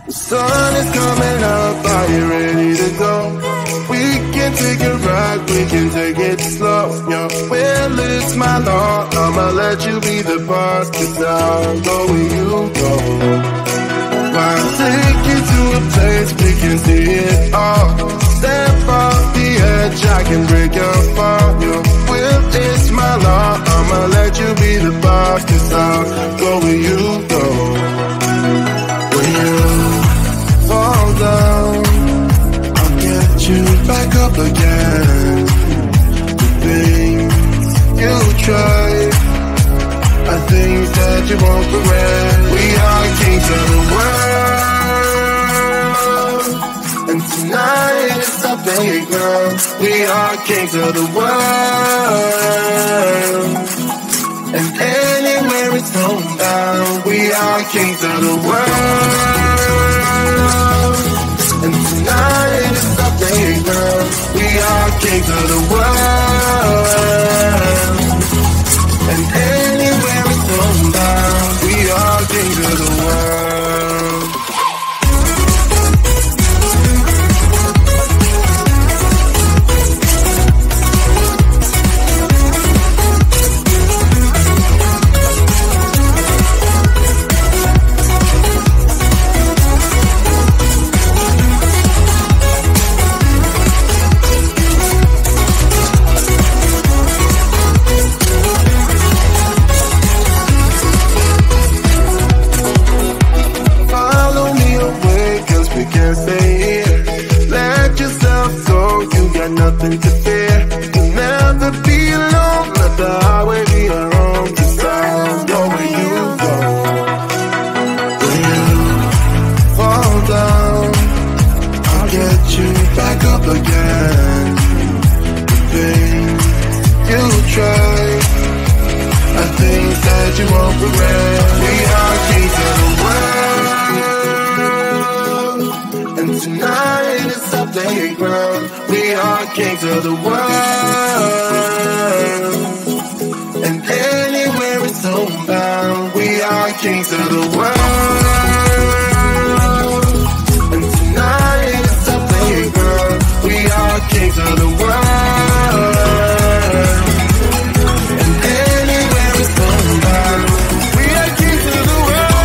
The sun is coming up, are you ready to go? We can take a ride, we can take it slow, yo. Well, it's my law, I'ma let you be the boss, 'cause I'll go where you go. I'll take you to a place we can see it all. Step off the edge, I can break your fall, yo. Well, it's my law, I'ma let you be the boss, 'cause I'll go where you go. When you fall down, I'll get you back up again. The things you try are things that you won't regret. We are kings of the world, and tonight it's our playground. We are kings of the world, and anywhere it's homebound. We are kings of the world, and tonight it's our playground. We are kings of the world, and anywhere it's homebound. We are kings of the world. Nothing to fear, you'll never be alone. Let the highway be your home, 'cause I'll go where you go. When you fall down, I'll get you back up again. The things you try are things that you won't regret. We are kings of the world, and tonight it's our playground. We are kings of the world, and anywhere it's homebound. We are kings of the world, and tonight it's our playground. We are kings of the world, and anywhere it's homebound. We are kings of the world.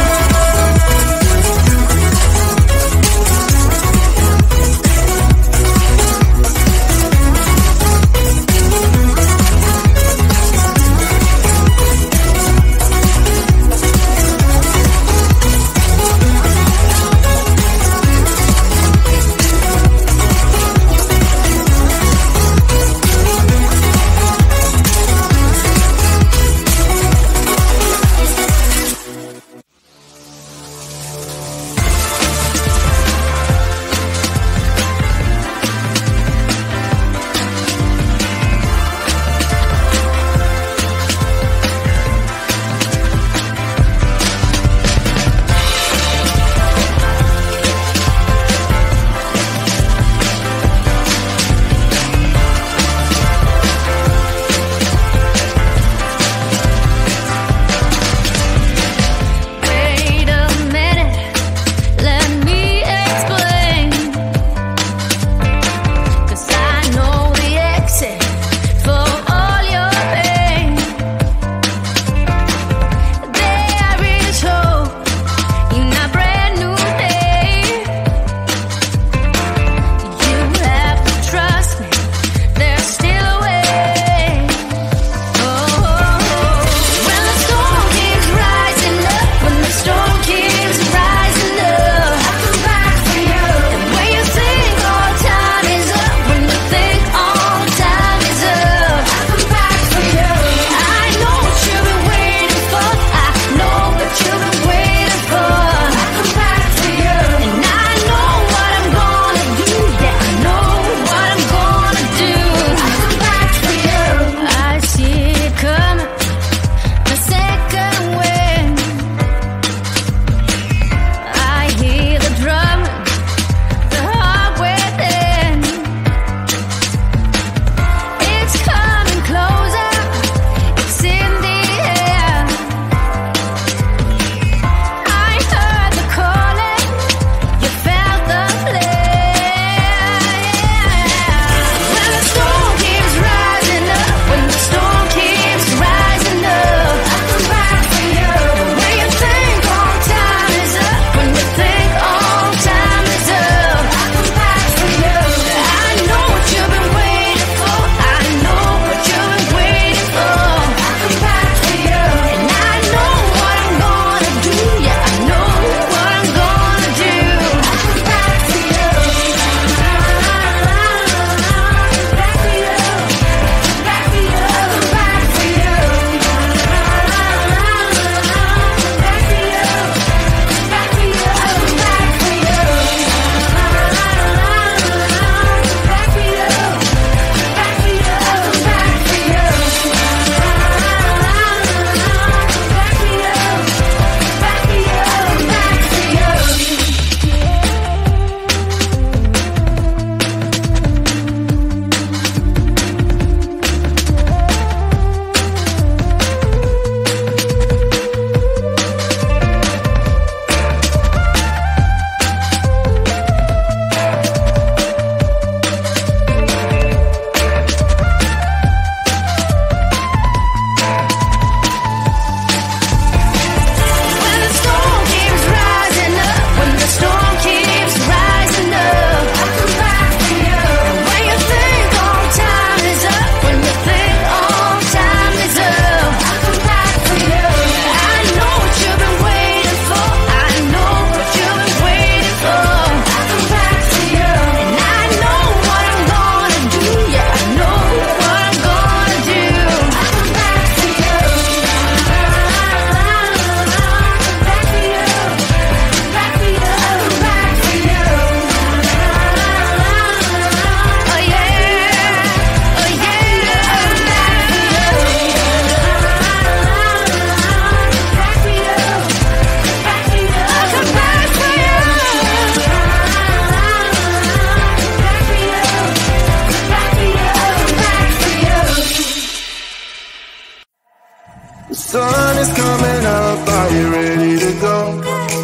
The sun is coming up, are you ready to go?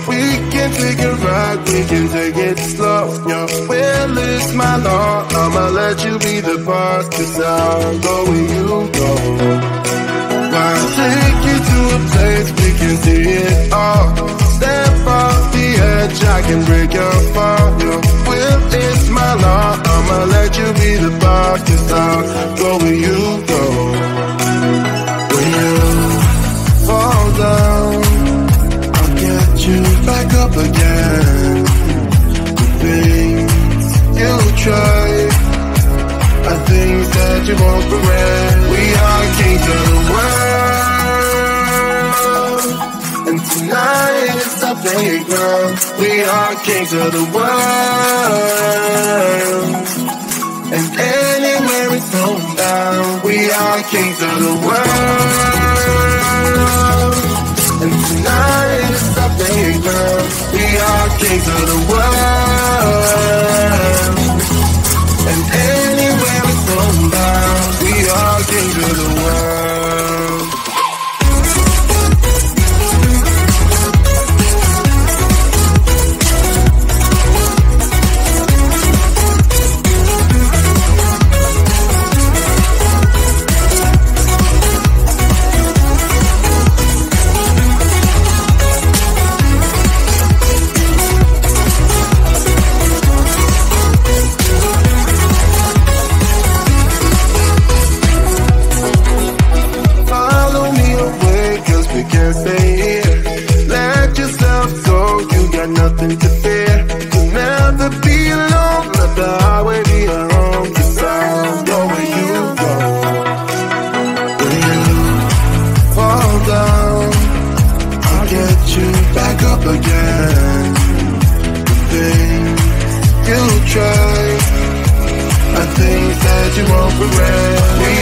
We can take a ride, we can take it slow. Your will is my law, I'ma let you be the boss, 'cause I'll go where you go. I'll take you to a place we can see it all. Step off the edge, I can break your fall. Your will is my law, I'ma let you be the boss, 'cause I'll go where you go. When you fall down, I'll get you back up again. The things you try are things that you won't regret. We are kings of the world, and tonight it's our playground. We are kings of the world, and anywhere it's going down. We are kings of the world, and tonight it's our playground. We are kings of the world, and anywhere it's going down. We are kings of the world. Nothing to fear, you'll never be alone. Let the highway be your home, 'cause I'll go where you go. When you fall down, I'll get you back up again. The things you try are things that you won't regret. We